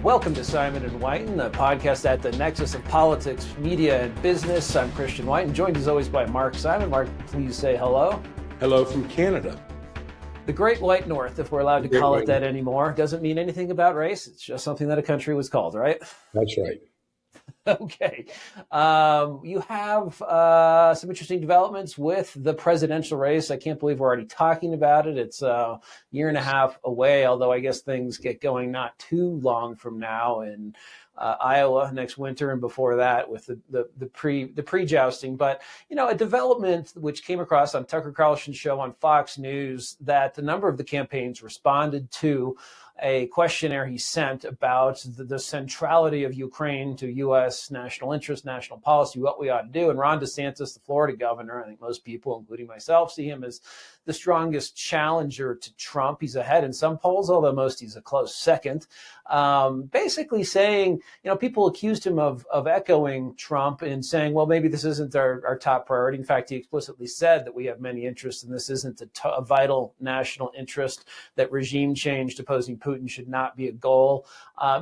Welcome to Simon and Whiten, the podcast at the nexus of politics, media, and business. I'm Christian Whiten, joined as always by Mark Simon. Mark, please say hello. Hello from Canada. The Great White North, if we're allowed to call it that anymore, doesn't mean anything about race. It's just something that a country was called, right? That's right. Okay. You have some interesting developments with the presidential race. I can't believe we're already talking about it. It's a year and a half away, although I guess things get going not too long from now in Iowa next winter, and before that with the pre-jousting. But, you know, a development which came across on Tucker Carlson's show on Fox News, that a number of the campaigns responded to a questionnaire he sent about the centrality of Ukraine to U.S. national interest, national policy, what we ought to do. And Ron DeSantis, the Florida governor, I think most people, including myself, see him as the strongest challenger to Trump. He's ahead in some polls, although most he's a close second. Basically saying, you know, people accused him of echoing Trump and saying, well, maybe this isn't our top priority. In fact, he explicitly said that we have many interests and this isn't a vital national interest, that regime change opposing Putin should not be a goal.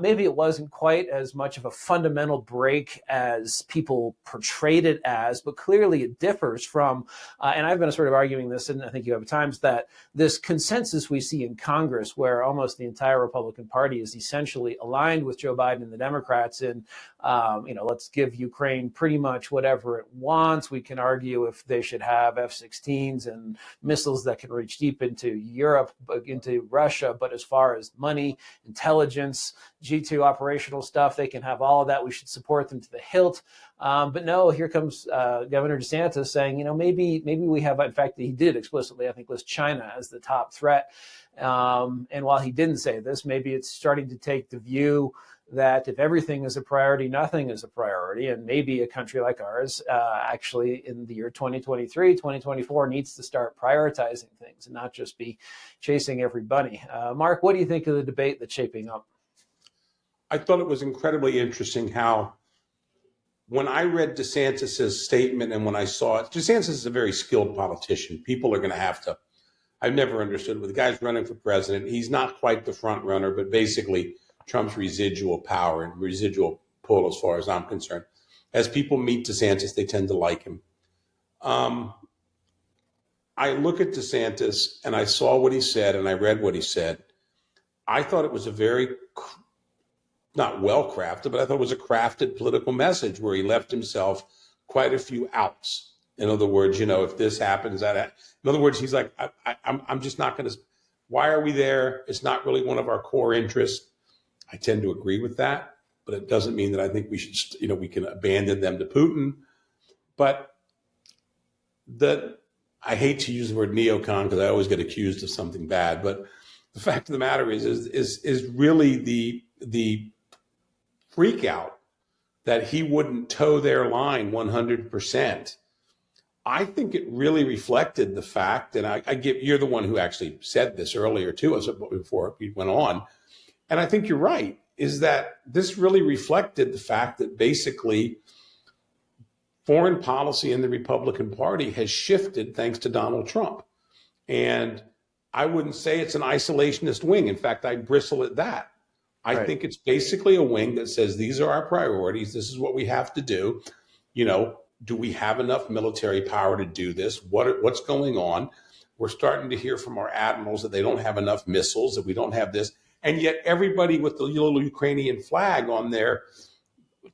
Maybe it wasn't quite as much of a fundamental break as people portrayed it as, but clearly it differs from, and I've been sort of arguing this, and I think you have at times, that this consensus we see in Congress, where almost the entire Republican Party is essentially aligned with Joe Biden and the Democrats in, let's give Ukraine pretty much whatever it wants. We can argue if they should have F-16s and missiles that can reach deep into Europe, into Russia, but as far as money, intelligence, G2 operational stuff, they can have all of that. We should support them to the hilt. But no, here comes Governor DeSantis saying, you know, maybe we have, in fact, he did explicitly, I think, list China as the top threat. And while he didn't say this, maybe it's starting to take the view that if everything is a priority, nothing is a priority. And maybe a country like ours actually in the year 2023, 2024 needs to start prioritizing things and not just be chasing every bunny. Mark, what do you think of the debate that's shaping up? I thought it was incredibly interesting how, when I read DeSantis's statement and when I saw it, DeSantis is a very skilled politician. People are going to have to, I've never understood, with the guy's running for president, he's not quite the front runner, but basically Trump's residual power and residual pull, as far as I'm concerned. As people meet DeSantis, they tend to like him. I look at DeSantis and I saw what he said and I read what he said. I thought it was a very, not well crafted, but I thought it was a crafted political message where he left himself quite a few outs. In other words, you know, if this happens, that. In other words, he's like, I'm just not going to. Why are we there? It's not really one of our core interests. I tend to agree with that, but it doesn't mean that I think we should, we can abandon them to Putin. But I hate to use the word neocon because I always get accused of something bad. But the fact of the matter is really the freak out that he wouldn't toe their line 100%. I think it really reflected the fact, and you're the one who actually said this earlier too, before we went on. And I think you're right, is that this really reflected the fact that basically foreign policy in the Republican Party has shifted thanks to Donald Trump. And I wouldn't say it's an isolationist wing. In fact, I bristle at that. I think it's basically a wing that says, these are our priorities. This is what we have to do. You know, do we have enough military power to do this? What's going on? We're starting to hear from our admirals that they don't have enough missiles, that we don't have this. And yet everybody with the little Ukrainian flag on their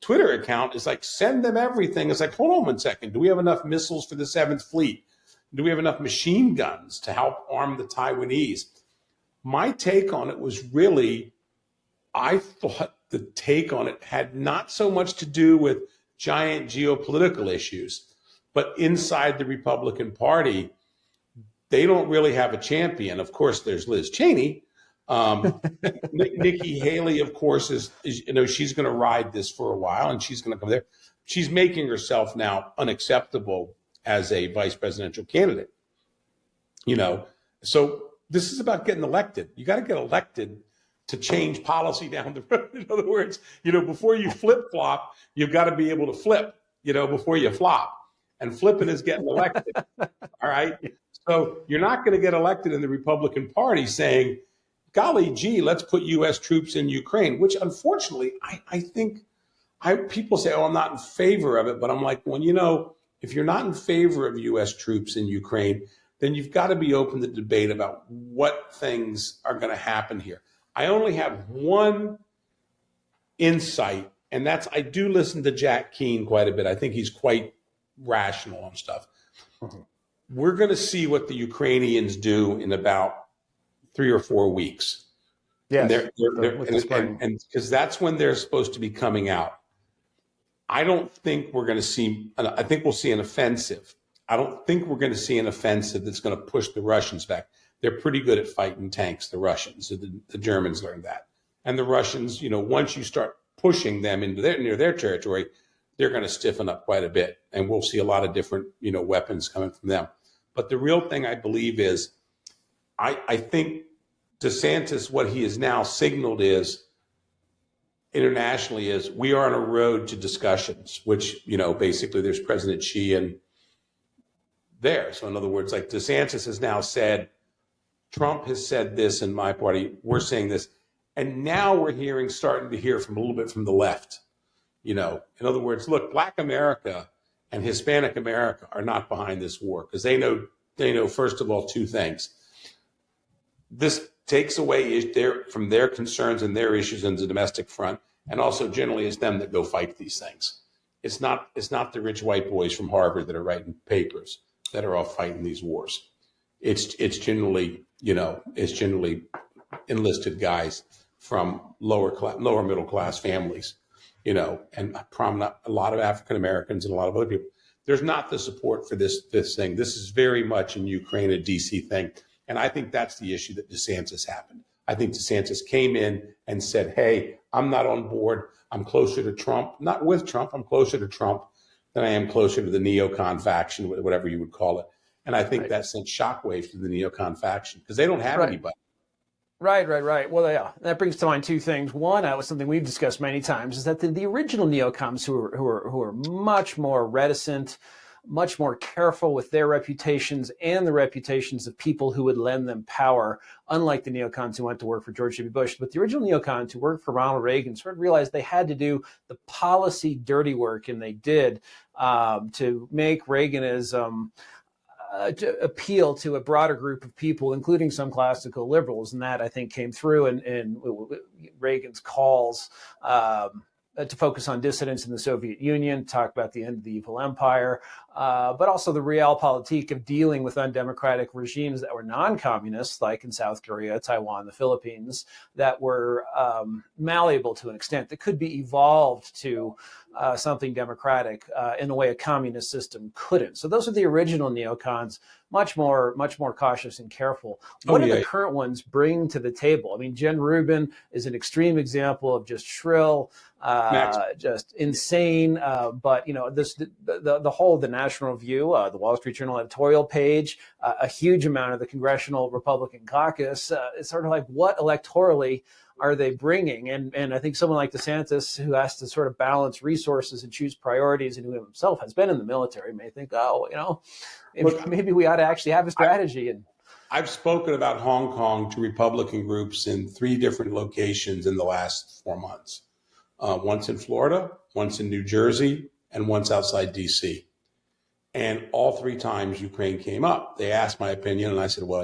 Twitter account is like, send them everything. It's like, hold on 1 second. Do we have enough missiles for the 7th Fleet? Do we have enough machine guns to help arm the Taiwanese? My take on it was really, I thought the take on it had not so much to do with giant geopolitical issues, but inside the Republican Party, they don't really have a champion. Of course, there's Liz Cheney. Nikki Haley, of course, is she's going to ride this for a while and she's going to come there. She's making herself now unacceptable as a vice presidential candidate. So this is about getting elected. You got to get elected to change policy down the road. In other words, before you flip-flop, you've got to be able to flip, before you flop. And flipping is getting elected. All right. So you're not going to get elected in the Republican Party saying, golly gee, let's put U.S. troops in Ukraine, which unfortunately I think people say, oh, I'm not in favor of it. But I'm like, well, if you're not in favor of U.S. troops in Ukraine, then you've got to be open to debate about what things are going to happen here. I only have one insight, and that's I do listen to Jack Keane quite a bit. I think he's quite rational on stuff. Mm-hmm. We're going to see what the Ukrainians do in about 3 or 4 weeks. Yes, and because that's when they're supposed to be coming out. I don't think we're going to see, I think we'll see an offensive. I don't think we're going to see an offensive that's going to push the Russians back. They're pretty good at fighting tanks, the Russians. The Germans learned that. And the Russians, once you start pushing them into near their territory, they're going to stiffen up quite a bit. And we'll see a lot of different, weapons coming from them. But the real thing I believe is, I think DeSantis, what he has now signaled internationally is we are on a road to discussions, which, basically there's President Xi and there. So in other words, like DeSantis has now said, Trump has said this in my party, we're saying this. And now we're starting to hear from a little bit from the left. In other words, look, Black America and Hispanic America are not behind this war because they know, first of all, two things. This takes away from their concerns and their issues in the domestic front, and also generally it's them that go fight these things. It's not the rich white boys from Harvard that are writing papers that are all fighting these wars. It's generally enlisted guys from lower middle class families, and a lot of African Americans and a lot of other people. There's not the support for this thing. This is very much in Ukraine a DC thing. And I think that's the issue that DeSantis happened. I think DeSantis came in and said, hey, I'm not on board. I'm closer to Trump, not with Trump. I'm closer to Trump than I am closer to the neocon faction, whatever you would call it. And I think that sent shockwaves to the neocon faction because they don't have anybody. Right. Well, yeah, that brings to mind two things. One, that was something we've discussed many times, is that the original neocons who are much more reticent, much more careful with their reputations and the reputations of people who would lend them power, unlike the neocons who went to work for George W. Bush. But the original neocons who worked for Ronald Reagan sort of realized they had to do the policy dirty work, and they did, to make Reaganism to appeal to a broader group of people, including some classical liberals. And that, I think, came through in Reagan's calls to focus on dissidents in the Soviet Union, talk about the end of the evil empire, but also the realpolitik of dealing with undemocratic regimes that were non-communist, like in South Korea, Taiwan, the Philippines, that were malleable to an extent, that could be evolved to something democratic in a way a communist system couldn't. So those are the original neocons, much more cautious and careful. What do the current ones bring to the table? I mean, Jen Rubin is an extreme example of just shrill, just insane. But the whole of the National Review, the Wall Street Journal editorial page, a huge amount of the Congressional Republican caucus. It's sort of like, what electorally are they bringing? And I think someone like DeSantis, who has to sort of balance resources and choose priorities, and who himself has been in the military, may think, maybe we ought to actually have a strategy. I've spoken about Hong Kong to Republican groups in 3 different locations in the last 4 months. Once in Florida, once in New Jersey, and once outside DC. And all 3 times Ukraine came up. They asked my opinion, and I said, well,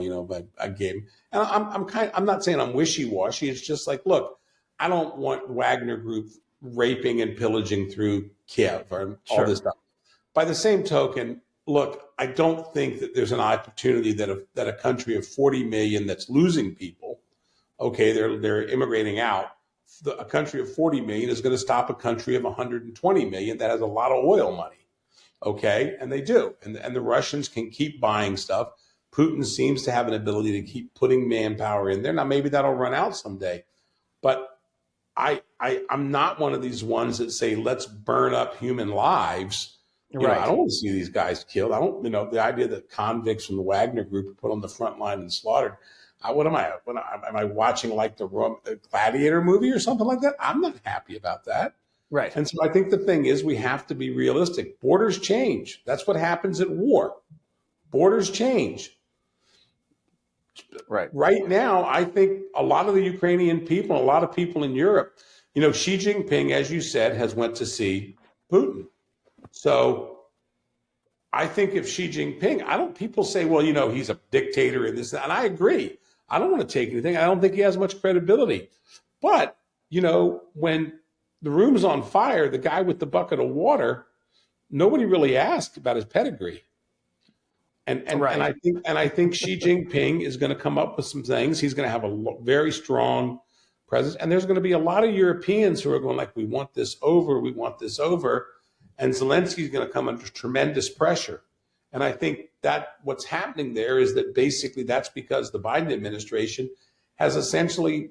I gave. And I'm not saying I'm wishy-washy. It's just like, look, I don't want Wagner Group raping and pillaging through Kiev or all this stuff. By the same token, look, I don't think that there's an opportunity that a country of 40 million that's losing people, okay, they're immigrating out. A country of 40 million is going to stop a country of 120 million that has a lot of oil money. Okay, and they do. And the Russians can keep buying stuff. Putin seems to have an ability to keep putting manpower in there. Now, maybe that'll run out someday. But I'm not one of these ones that say, let's burn up human lives. I don't want to see these guys killed. I don't, the idea that convicts from the Wagner Group are put on the front line and slaughtered. What am I? Am I watching like the Gladiator movie or something like that? I'm not happy about that. Right. And so I think the thing is we have to be realistic. Borders change. That's what happens at war. Borders change. Right. Right now, I think a lot of the Ukrainian people, a lot of people in Europe, Xi Jinping, as you said, has went to see Putin. So I think if Xi Jinping, people say, well, he's a dictator and this, and I agree. I don't want to take anything. I don't think he has much credibility. But, when the room's on fire, the guy with the bucket of water, nobody really asked about his pedigree. And Right. I think Xi Jinping is going to come up with some things. He's going to have a very strong presence, and there's going to be a lot of Europeans who are going like, we want this over, we want this over, and Zelensky's going to come under tremendous pressure. And I think that what's happening there is that basically that's because the Biden administration has essentially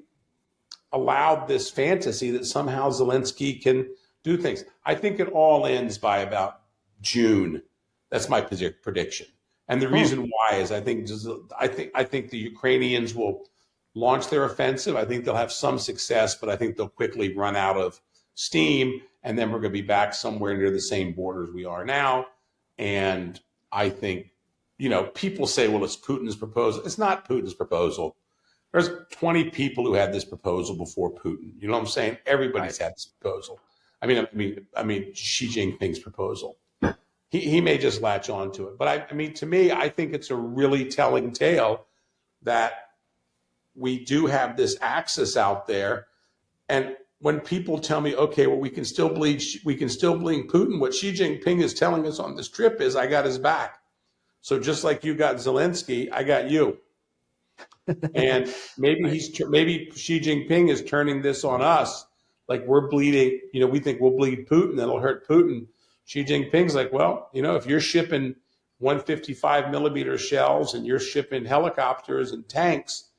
allowed this fantasy that somehow Zelensky can do things. I think it all ends by about June. That's my prediction. And the reason why is I think the Ukrainians will launch their offensive. I think they'll have some success, but I think they'll quickly run out of steam, and then we're going to be back somewhere near the same borders we are now. And I think, people say, well, it's Putin's proposal. It's not Putin's proposal. There's 20 people who had this proposal before Putin. You know what I'm saying? Everybody's had this proposal. I mean, Xi Jinping's proposal. He may just latch on to it. But to me, I think it's a really telling tale that we do have this axis out there. And when people tell me, okay, well, we can still bleed Putin, what Xi Jinping is telling us on this trip is, I got his back. So just like you got Zelensky, I got you. And maybe Xi Jinping is turning this on us, like we're bleeding. We think we'll bleed Putin, that'll hurt Putin. Xi Jinping's like, well, if you're shipping 155 millimeter shells and you're shipping helicopters and tanks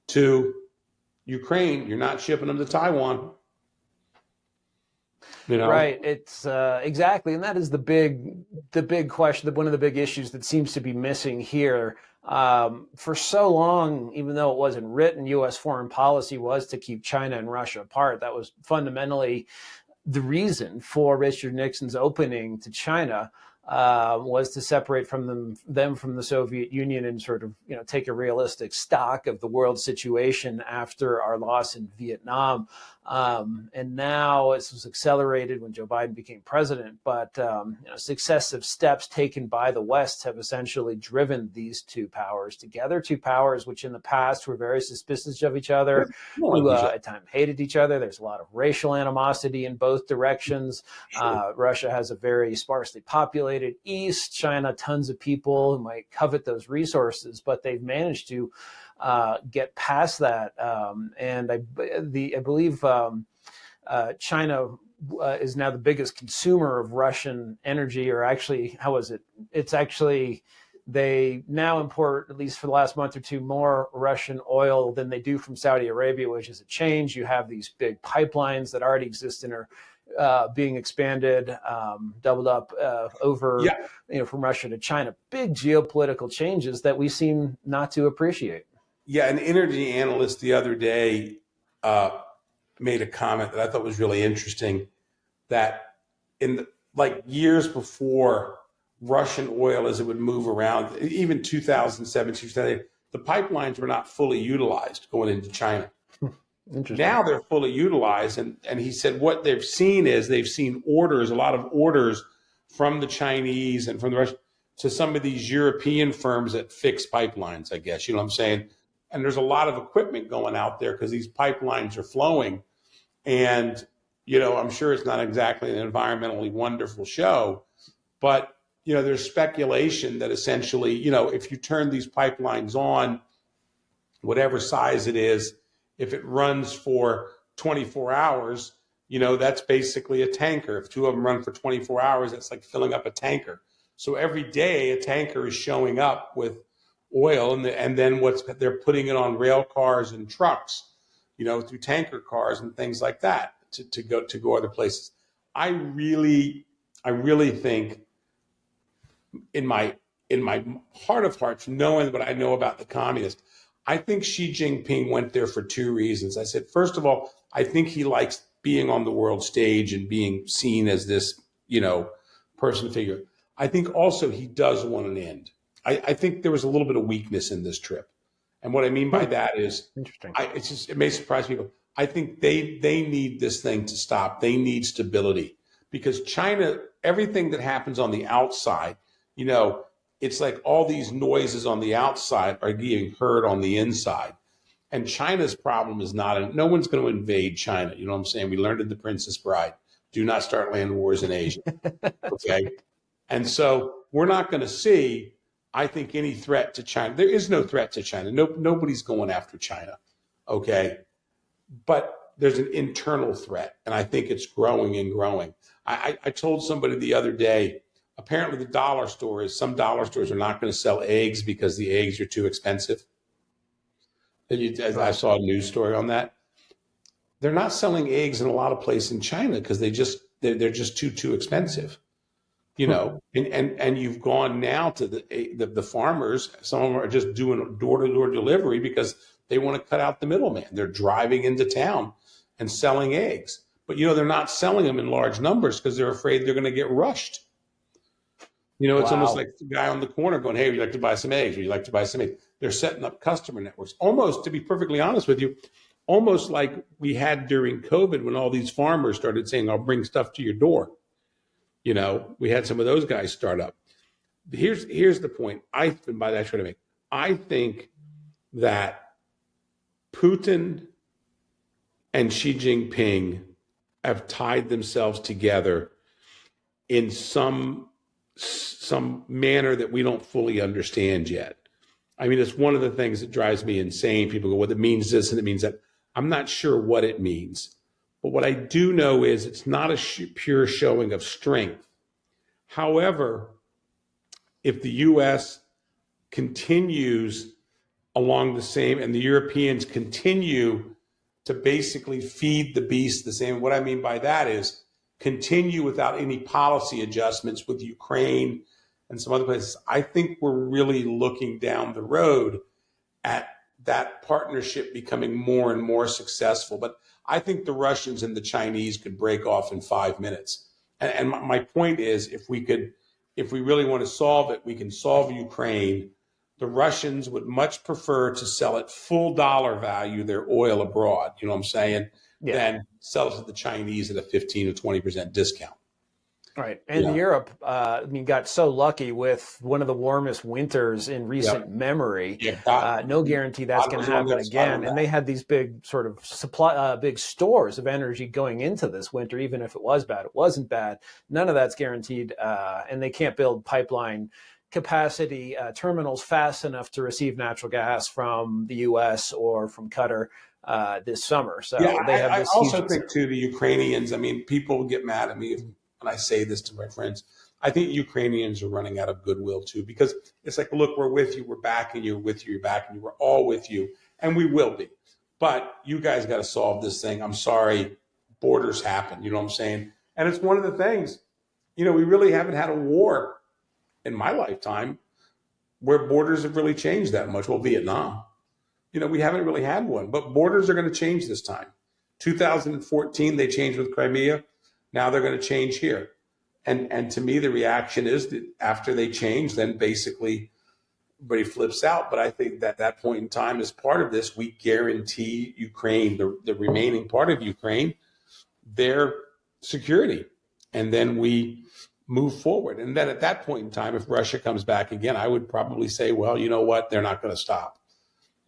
to Ukraine, you're not shipping them to Taiwan. Right. It's exactly. And that is the big question, one of the big issues that seems to be missing here. For so long, even though it wasn't written, U.S. foreign policy was to keep China and Russia apart. That was fundamentally the reason for Richard Nixon's opening to China, was to separate them from the Soviet Union and sort of take a realistic stock of the world situation after our loss in Vietnam. And now this was accelerated when Joe Biden became president, but successive steps taken by the West have essentially driven these two powers together, two powers which in the past were very suspicious of each other, who at times hated each other. There's a lot of racial animosity in both directions. Russia has a very sparsely populated East, China, tons of people who might covet those resources, but they've managed to get past that. And I believe China is now the biggest consumer of Russian energy, or actually, how is it? It's actually, they now import, at least for the last month or two, more Russian oil than they do from Saudi Arabia, which is a change. You have these big pipelines that already exist and are being expanded, doubled up over, from Russia to China. Big geopolitical changes that we seem not to appreciate. Yeah, an energy analyst the other day made a comment that I thought was really interesting, that in years before Russian oil, as it would move around, even 2007, 2008, the pipelines were not fully utilized going into China. Now they're fully utilized. And he said what they've seen is they've seen orders, a lot of orders from the Chinese and from the Russians to some of these European firms that fix pipelines, I guess. You know what I'm saying? And there's a lot of equipment going out there because these pipelines are flowing. And, I'm sure it's not exactly an environmentally wonderful show, but, there's speculation that essentially, if you turn these pipelines on, whatever size it is, if it runs for 24 hours, that's basically a tanker. If two of them run for 24 hours, that's like filling up a tanker. So every day a tanker is showing up with oil, and then they're putting it on rail cars and trucks, through tanker cars and things like that to go other places. I really think in my heart of hearts, knowing what I know about the communists, I think Xi Jinping went there for two reasons. I said, first of all, I think he likes being on the world stage and being seen as this, person figure. I think also he does want an end. I think there was a little bit of weakness in this trip. And what I mean by that is, Interesting. it may surprise people. I think they need this thing to stop. They need stability because China, everything that happens on the outside, you know, it's like all these noises on the outside are being heard on the inside. And China's problem is not, no one's going to invade China. You know what I'm saying? We learned in The Princess Bride, do not start land wars in Asia. That's Okay. right. And so we're not going to see, I think, any threat to China. There is no threat to China. Nobody's going after China. Okay. But there's an internal threat. And I think it's growing and growing. I told somebody the other day, apparently some dollar stores are not going to sell eggs because the eggs are too expensive. I saw a news story on that. They're not selling eggs in a lot of places in China because they're just too expensive. You know, and you've gone now to the farmers. Some of them are just doing door-to-door delivery because they want to cut out the middleman. They're driving into town and selling eggs. But, you know, they're not selling them in large numbers because they're afraid they're going to get rushed. You know, it's almost like the guy on the corner going, hey, would you like to buy some eggs? Would you like to buy some eggs? They're setting up customer networks. Almost, to be perfectly honest with you, almost like we had during COVID when all these farmers started saying, I'll bring stuff to your door. You know, we had some of those guys start up. Here's the point. By that, I make. I think that Putin and Xi Jinping have tied themselves together in some manner that we don't fully understand yet. I mean, it's one of the things that drives me insane. People go, well, it means this and it means that. I'm not sure what it means. But what I do know is it's not a pure showing of strength. However, if the U.S. continues along the same and the Europeans continue to basically feed the beast the same, what I mean by that is continue without any policy adjustments with Ukraine and some other places, I think we're really looking down the road at that partnership becoming more and more successful. But I think the Russians and the Chinese could break off in 5 minutes. And my point is, if we really want to solve it, we can solve Ukraine. The Russians would much prefer to sell at full dollar value their oil abroad, you know what I'm saying, than sell it to the Chinese at a 15 or 20% discount. Right. And Europe, got so lucky with one of the warmest winters in recent memory. No guarantee that's going to happen again. And they had these big sort of big stores of energy going into this winter, even if it was bad. It wasn't bad. None of that's guaranteed. And they can't build pipeline capacity terminals fast enough to receive natural gas from the U.S. or from Qatar this summer. So they have this I also think, too, the Ukrainians, I mean, people get mad at me when I say this to my friends. I think Ukrainians are running out of goodwill, too, because it's like, look, we're with you, we're backing you, we're backing you, we're all with you, and we will be. But you guys got to solve this thing. I'm sorry, borders happen, you know what I'm saying? And it's one of the things, we really haven't had a war in my lifetime where borders have really changed that much. Well, Vietnam, we haven't really had one, but borders are going to change this time. 2014, they changed with Crimea. Now they're going to change here. And to me, the reaction is that after they change, then basically everybody flips out. But I think that that point in time, as part of this, we guarantee Ukraine, the remaining part of Ukraine, their security. And then we move forward. And then at that point in time, if Russia comes back again, I would probably say, well, you know what? They're not going to stop.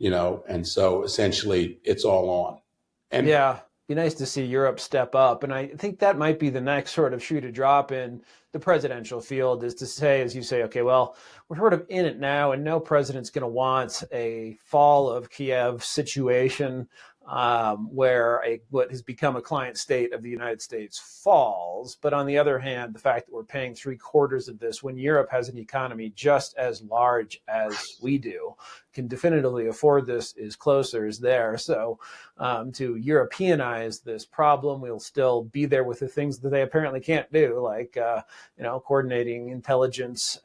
And so essentially it's all on. And be nice to see Europe step up. And I think that might be the next sort of shoe to drop in the presidential field, is to say, as you say, okay, well, we're sort of in it now, and no president's going to want a fall of Kiev situation where what has become a client state of the United States falls. But on the other hand, the fact that we're paying 3/4 of this when Europe has an economy just as large as we do, can definitively afford this, is closer, is there. So to Europeanize this problem, we'll still be there with the things that they apparently can't do, like coordinating intelligence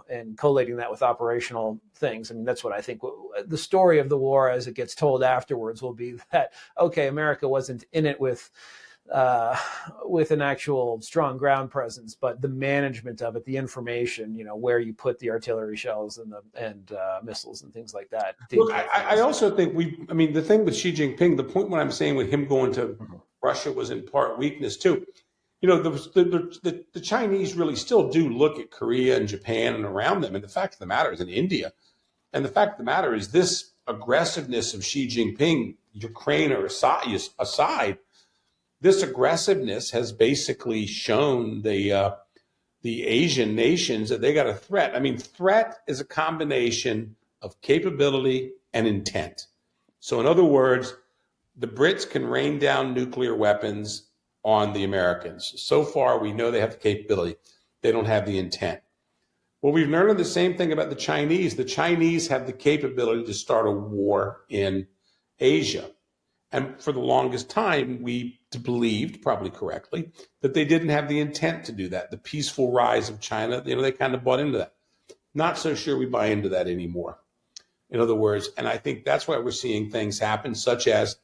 and collating that with operational things. I mean, that's what I think the story of the war as it gets told afterwards will be, that, okay, America wasn't in it with uh, with an actual strong ground presence, but the management of it, the information, where you put the artillery shells and missiles and things like that. Look, Danger I things. also think I mean, the thing with Xi Jinping, the point what I'm saying with him going to Mhm. Russia was in part weakness too. The Chinese really still do look at Korea and Japan and around them. And the fact of the matter is in India. And the fact of the matter is this aggressiveness of Xi Jinping, Ukraine or aside, this aggressiveness has basically shown the Asian nations that they got a threat. I mean, threat is a combination of capability and intent. So, in other words, the Brits can rain down nuclear weapons on the Americans. So far, we know they have the capability. They don't have the intent. Well, we've learned the same thing about the Chinese. The Chinese have the capability to start a war in Asia. And for the longest time, we believed, probably correctly, that they didn't have the intent to do that. The peaceful rise of China, they kind of bought into that. Not so sure we buy into that anymore. In other words, and I think that's why we're seeing things happen, such as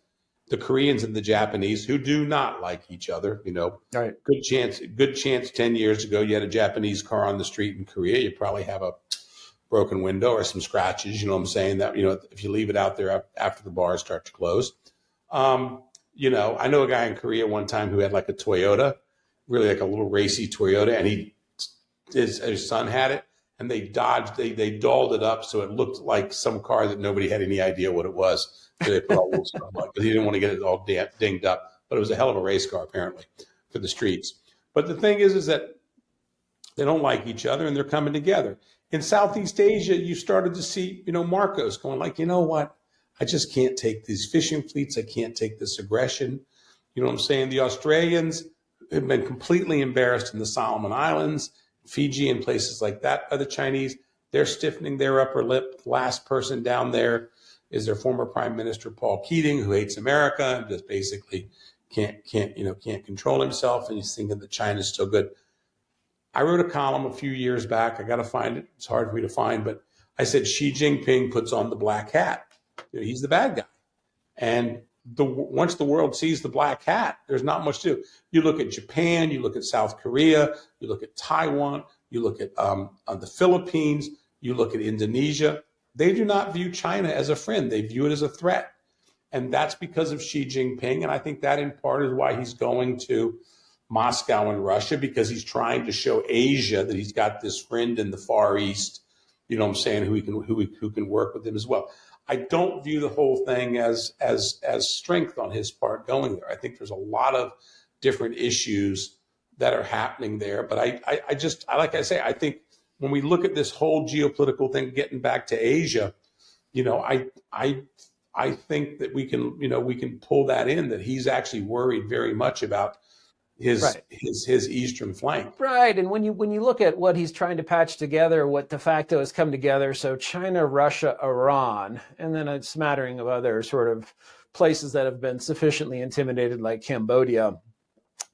the Koreans and the Japanese, who do not like each other. Right. Good chance 10 years ago, you had a Japanese car on the street in Korea, you probably have a broken window or some scratches. You know what I'm saying? That, if you leave it out there after the bars start to close. I know a guy in Korea one time who had like a Toyota, really like a little racy Toyota, and his son had it, and they dolled it up so it looked like some car that nobody had any idea what it was. So they put all little stuff on it because he didn't want to get it all dinged up. But it was a hell of a race car apparently for the streets. But the thing is that they don't like each other and they're coming together. In Southeast Asia, you started to see, Marcos going like, you know what? I just can't take these fishing fleets. I can't take this aggression. You know what I'm saying? The Australians have been completely embarrassed in the Solomon Islands, Fiji, and places like that by the Chinese. They're stiffening their upper lip. The last person down there is their former Prime Minister Paul Keating, who hates America and just basically can't control himself, and he's thinking that China's still good. I wrote a column a few years back. I got to find it. It's hard for me to find, but I said Xi Jinping puts on the black hat. He's the bad guy. And once the world sees the black hat, there's not much to do. You look at Japan, you look at South Korea, you look at Taiwan, you look at the Philippines, you look at Indonesia. They do not view China as a friend. They view it as a threat. And that's because of Xi Jinping. And I think that in part is why he's going to Moscow and Russia, because he's trying to show Asia that he's got this friend in the Far East, you know what I'm saying, who can work with him as well. I don't view the whole thing as strength on his part going there. I think there's a lot of different issues that are happening there. But I like I say, I think when we look at this whole geopolitical thing, getting back to Asia, I think that we can pull that in, that he's actually worried very much about his eastern flank. Right. And when you look at what he's trying to patch together, what de facto has come together, so China, Russia, Iran, and then a smattering of other sort of places that have been sufficiently intimidated, like Cambodia.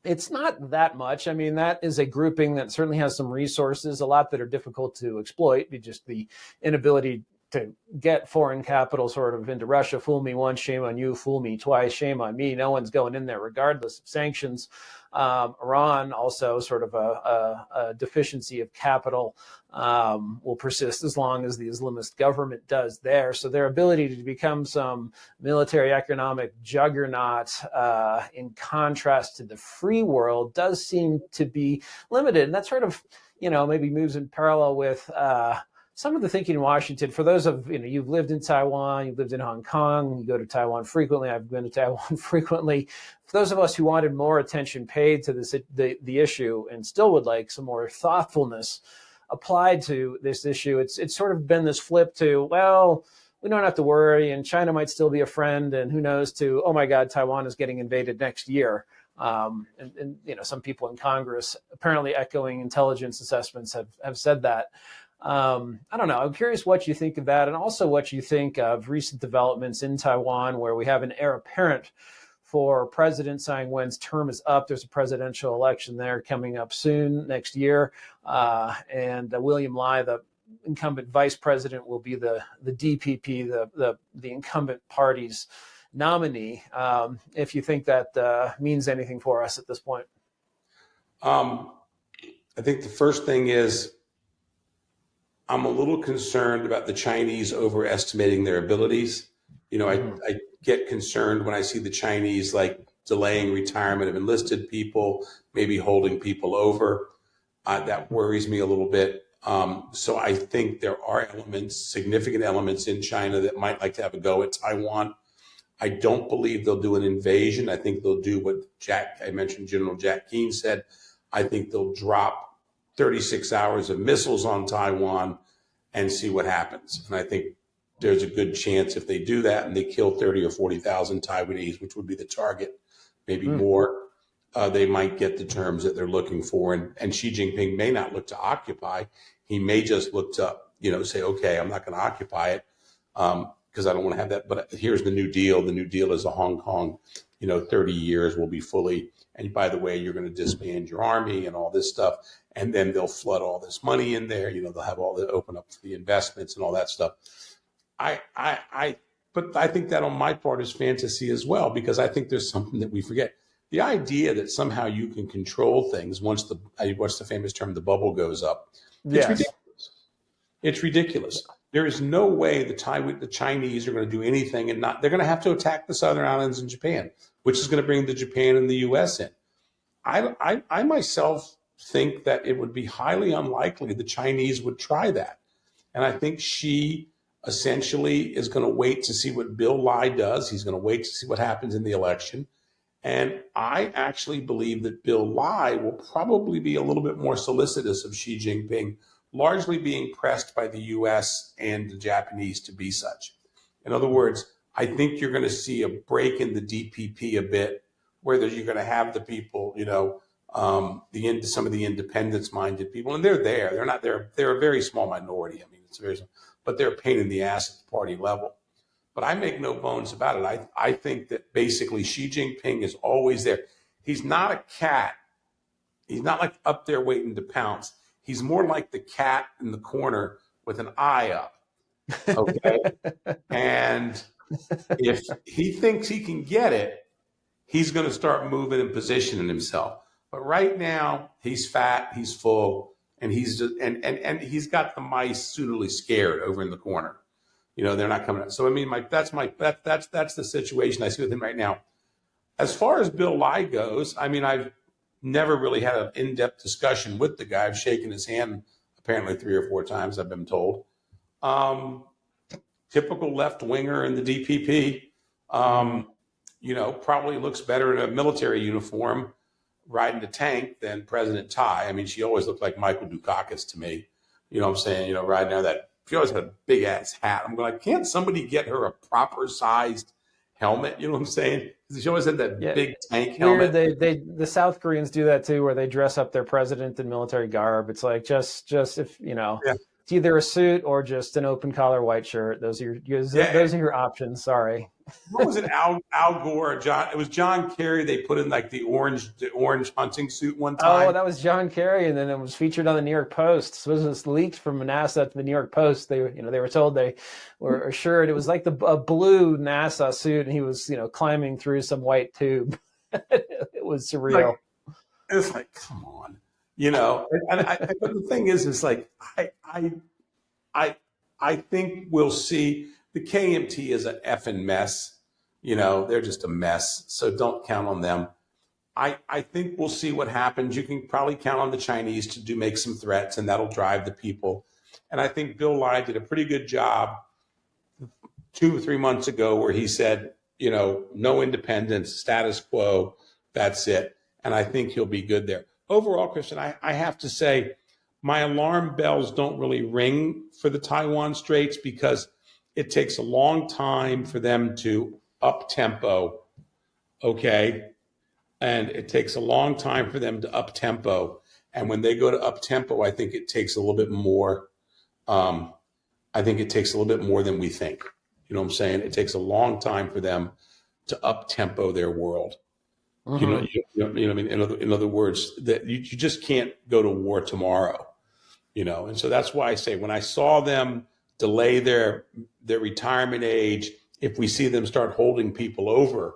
It's not that much. I mean, that is a grouping that certainly has some resources, a lot that are difficult to exploit, just the inability to get foreign capital sort of into Russia. Fool me once, shame on you. Fool me twice, shame on me. No one's going in there regardless of sanctions. Iran also sort of a deficiency of capital will persist as long as the Islamist government does there. So their ability to become some military economic juggernaut in contrast to the free world does seem to be limited. And that sort of, maybe moves in parallel with some of the thinking in Washington. For those of you've lived in Taiwan, you've lived in Hong Kong, you go to Taiwan frequently. I've been to Taiwan frequently. For those of us who wanted more attention paid to this, the issue, and still would like some more thoughtfulness applied to this issue, it's sort of been this flip to, well, we don't have to worry, and China might still be a friend, and who knows, to, oh my God, Taiwan is getting invaded next year. And some people in Congress, apparently echoing intelligence assessments, have said that. I don't know. I'm curious what you think of that, and also what you think of recent developments in Taiwan, where we have an heir apparent for President Tsai Ing-wen's term is up. There's a presidential election there coming up soon next year, and William Lai, the incumbent vice president, will be the DPP, the incumbent party's nominee, if you think that means anything for us at this point. I think the first thing is I'm a little concerned about the Chinese overestimating their abilities. I get concerned when I see the Chinese like delaying retirement of enlisted people, maybe holding people over. That worries me a little bit. So I think there are significant elements in China that might like to have a go at Taiwan. I don't believe they'll do an invasion. I think they'll do what I mentioned General Jack Keane said. I think they'll drop 36 hours of missiles on Taiwan and see what happens. And I think there's a good chance if they do that and they kill 30 or 40,000 Taiwanese, which would be the target, maybe more, they might get the terms that they're looking for. And Xi Jinping may not look to occupy. He may just look to, say, okay, I'm not going to occupy it because I don't want to have that. But here's the New Deal. The New Deal is a Hong Kong, 30 years will be fully. And by the way, you're going to disband your army and all this stuff. And then they'll flood all this money in there. They'll have all the open up for the investments and all that stuff. But I think that on my part is fantasy as well, because I think there's something that we forget. The idea that somehow you can control things once what's the famous term, the bubble goes up. It's ridiculous. It's ridiculous. There is no way the Chinese are going to do anything they're going to have to attack the Southern Islands in Japan, which is going to bring the Japan and the U.S. in. I myself think that it would be highly unlikely the Chinese would try that. And I think Xi essentially is going to wait to see what Bill Lai does. He's going to wait to see what happens in the election. And I actually believe that Bill Lai will probably be a little bit more solicitous of Xi Jinping, largely being pressed by the U.S. and the Japanese to be such. In other words, I think you're going to see a break in the DPP a bit, where you're going to have the people, some of the independence-minded people, and they're there. They're not there. They're a very small minority. I mean, but they're a pain in the ass at the party level. But I make no bones about it. I think that basically Xi Jinping is always there. He's not a cat. He's not like up there waiting to pounce. He's more like the cat in the corner with an eye up. Okay. And if he thinks he can get it, he's going to start moving and positioning himself. But right now, he's fat, he's full, and he's just, and he's got the mice suitably scared over in the corner. They're not coming out. So I mean, that's the situation I see with him right now. As far as Bill Lai goes, I mean, I've never really had an in-depth discussion with the guy. I've shaken his hand apparently 3 or 4 times, I've been told. Typical left winger in the DPP. Probably looks better in a military uniform riding a tank than President Tai. I mean, she always looked like Michael Dukakis to me. You know what I'm saying? Riding out that. She always had a big ass hat. I'm like, can't somebody get her a proper sized helmet? You know what I'm saying? She always had that big tank helmet. The South Koreans do that too, where they dress up their president in military garb. It's like just if it's either a suit or just an open collar white shirt. Those are your options. Sorry. What was it? Al Gore, John? It was John Kerry. They put in like the orange hunting suit one time. Oh, that was John Kerry, and then it was featured on the New York Post. So it was leaked from NASA to the New York Post. They were told they were assured it was like a blue NASA suit, and he was climbing through some white tube. It was surreal. It's like, come on, but the thing is like I think we'll see. The KMT is an effing mess. They're just a mess. So don't count on them. I think we'll see what happens. You can probably count on the Chinese to make some threats, and that'll drive the people. And I think Bill Lai did a pretty good job 2 or 3 months ago where he said, no independence, status quo, that's it. And I think he'll be good there. Overall, Christian, I have to say my alarm bells don't really ring for the Taiwan Straits because it takes a long time for them to up tempo, okay? And it takes a long time for them to up tempo. And when they go to up tempo, I think it takes a little bit more. I think it takes a little bit more than we think. You know what I'm saying? It takes a long time for them to up tempo their world. Mm-hmm. You know what I mean? In other words, that you just can't go to war tomorrow. And so that's why I say when I saw them delay their retirement age if we see them start holding people over,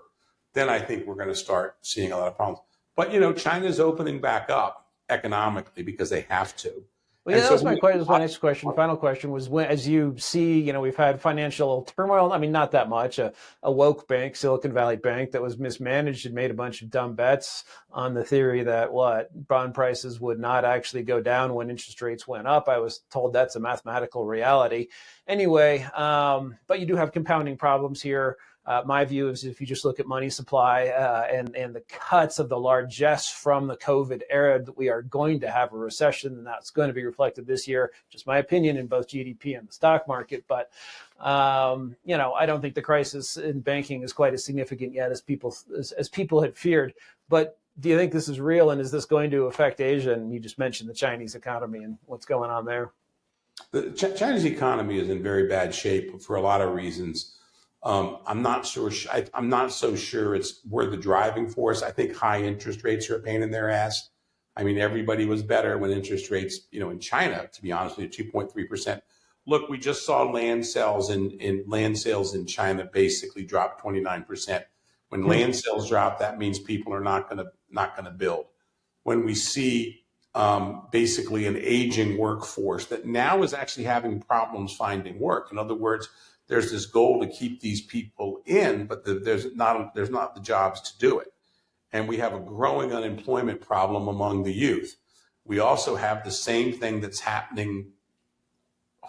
then I think we're going to start seeing a lot of problems. But, China's opening back up economically because they have to. Well, And yeah, that so was my question. My next question, final question was when, as you see, we've had financial turmoil. I mean, not that much. A woke bank, Silicon Valley Bank, that was mismanaged and made a bunch of dumb bets on the theory that bond prices would not actually go down when interest rates went up. I was told that's a mathematical reality. Anyway, but you do have compounding problems here. My view is if you just look at money supply and the cuts of the largesse from the COVID era, that we are going to have a recession, and that's going to be reflected this year. Just my opinion in both GDP and the stock market. But, I don't think the crisis in banking is quite as significant yet as people had feared. But do you think this is real, and is this going to affect Asia? And you just mentioned the Chinese economy and what's going on there. The Chinese economy is in very bad shape for a lot of reasons. I'm not sure. I'm not so sure we're the driving force. I think high interest rates are a pain in their ass. I mean, everybody was better when interest rates, in China, to be honest with you, 2.3%. Look, we just saw land sales in China basically drop 29%. When land sales drop, that means people are not going to build. When we see basically an aging workforce that now is actually having problems finding work. In other words, there's this goal to keep these people in, but there's not the jobs to do it. And we have a growing unemployment problem among the youth. We also have the same thing that's happening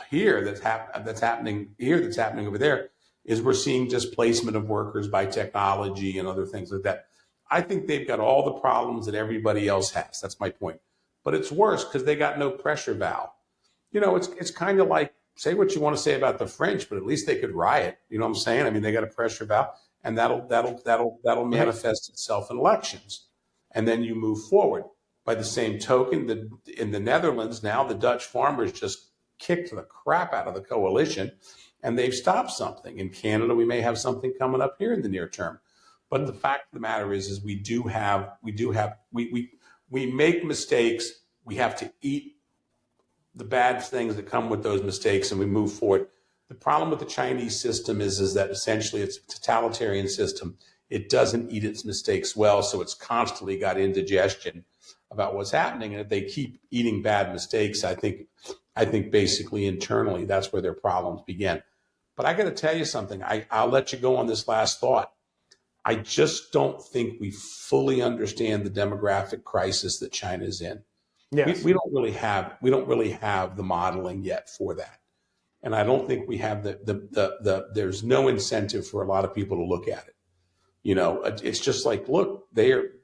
here, that's happening over there, is we're seeing displacement of workers by technology and other things like that. I think they've got all the problems that everybody else has. That's my point. But it's worse because they got no pressure valve. It's kind of like, say what you want to say about the French, but at least they could riot. You know what I'm saying? I mean, they got a pressure valve, and that'll manifest itself in elections, and then you move forward. By the same token, in the Netherlands now, the Dutch farmers just kicked the crap out of the coalition, and they've stopped something. In Canada, we may have something coming up here in the near term. But the fact of the matter is we make mistakes. We have to eat the bad things that come with those mistakes, and we move forward. The problem with the Chinese system is that essentially it's a totalitarian system. It doesn't eat its mistakes well, so it's constantly got indigestion about what's happening. And if they keep eating bad mistakes, I think basically internally that's where their problems begin. But I got to tell you something. I'll let you go on this last thought. I just don't think we fully understand the demographic crisis that China is in. Yes. We don't really have the modeling yet for that, and I don't think we have there's no incentive for a lot of people to look at it. It's just like, look,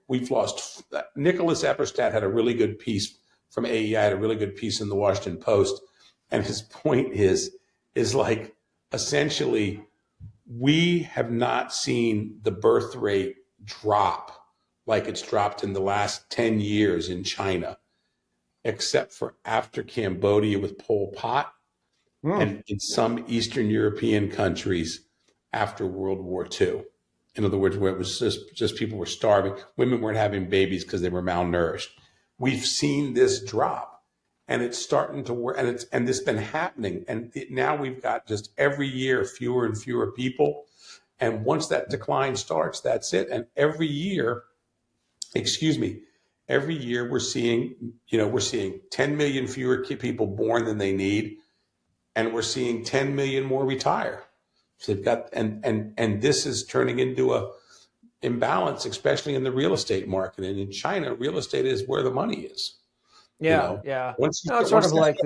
we've lost. Nicholas Epperstadt had a really good piece from AEI, had a really good piece in the Washington Post, and his point is like essentially we have not seen the birth rate drop like it's dropped in the last 10 years in China, except for after Cambodia with Pol Pot and in some Eastern European countries after World War II. In other words, where it was just people were starving. Women weren't having babies because they were malnourished. We've seen this drop, and it's starting to work, and this has been happening. And now we've got just every year fewer and fewer people. And once that decline starts, that's it. And every year we're seeing 10 million fewer people born than they need, and we're seeing 10 million more retire. So they've got, and this is turning into a imbalance, especially in the real estate market. And in China, real estate is where the money is. Yeah. It's sort of like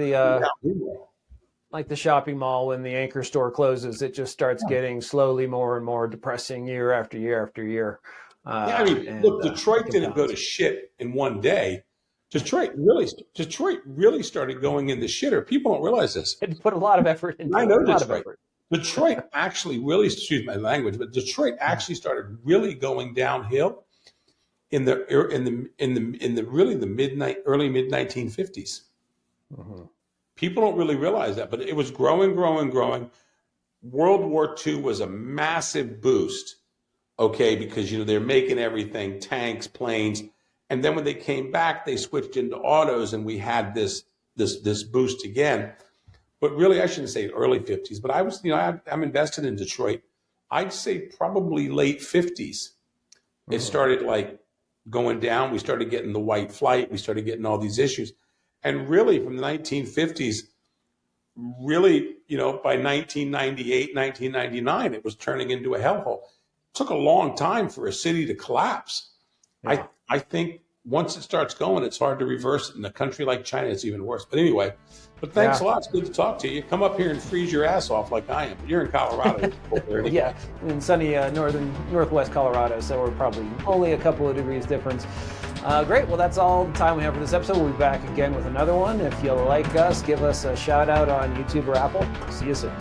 the shopping mall when the anchor store closes. It just starts getting slowly more and more depressing year after year after year. Look, Detroit didn't go to shit in one day. Detroit really started going into shitter. People don't realize this. It put a lot of effort into it. I know Detroit. Detroit actually really, excuse my language, but Detroit actually started really going downhill in the early mid 1950s. Mm-hmm. People don't really realize that, but it was growing. World War II was a massive boost. Okay, because they're making everything, tanks, planes, and then when they came back, they switched into autos, and we had this boost again. But really, I shouldn't say early 50s, but I was, I'm invested in Detroit, I'd say probably late 50s. It started like going down. We started getting the white flight. We started getting all these issues. And really from the 1950s, really, by 1998, 1999, it was turning into a hellhole. It took a long time for a city to collapse. Yeah. I think once it starts going, it's hard to reverse it. In a country like China, it's even worse. But anyway, thanks a lot. It's good to talk to you. Come up here and freeze your ass off like I am. You're in Colorado. Yeah, in sunny northwest Colorado, so we're probably only a couple of degrees difference. Great. Well, that's all the time we have for this episode. We'll be back again with another one. If you like us, give us a shout out on YouTube or Apple. See you soon.